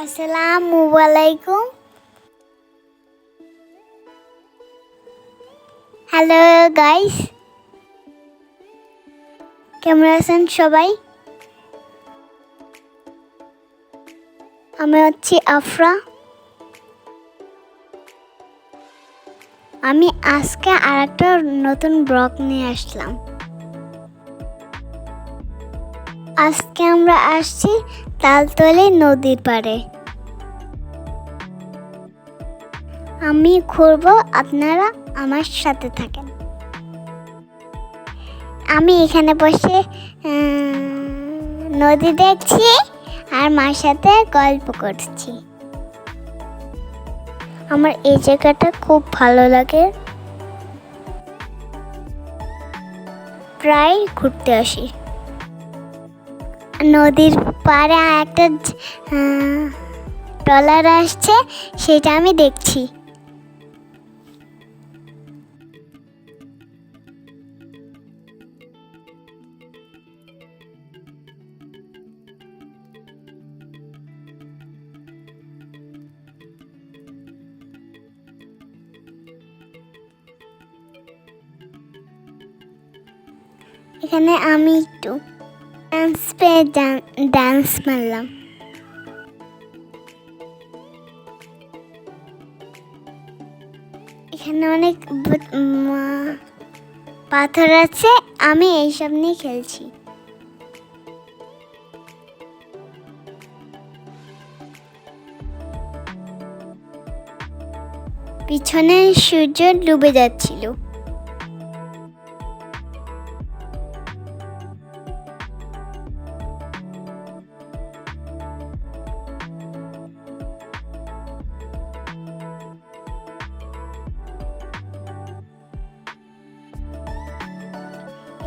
আসসালামু আলাইকুম। Hello guys, কেমন আছেন সবাই? আমি হচ্ছি আফরা। আমি আজকে আরেকটা নতুন ব্লগ নিয়ে আসলাম। আজকে আমরা আসছি তালতলি নদীর পাড়ে। আমি ঘুরবো, আপনারা আমার সাথে থাকেন। আমি এখানে বসে নদী দেখছি আর মার সাথে গল্প করছি। আমার এই জায়গাটা খুব ভালো লাগে, প্রায় ঘুরতে আসি। নদীর পাড়ে একটা ট্রলার আসছে, সেটা আমি দেখছি। এখানে আমি একটু ডান্স মারলাম। এখানে অনেক পাথর আছে, আমি এইসব নিয়ে খেলছি। পিছনে সূর্য ডুবে যাচ্ছিল।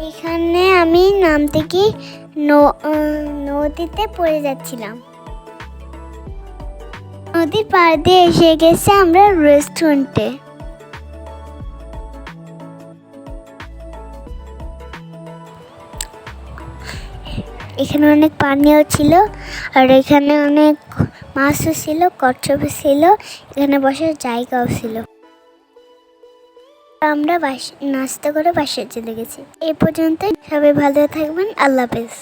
এখানে আমি নামতে গিয়ে নদীতে পড়ে যাচ্ছিলাম। নদীর পাড় দিয়ে এসে গেছে আমরা রেস্টুরেন্টে। এখানে অনেক পানিও ছিল, আর এখানে অনেক মাছও ছিল, কচ্ছপও ছিল, এখানে বসার জায়গাও ছিল। আমরা নাস্তা করে বাসায় চলে গেছি। এই পর্যন্ত, সবাই ভালো থাকবেন। আল্লাহ হাফেজ।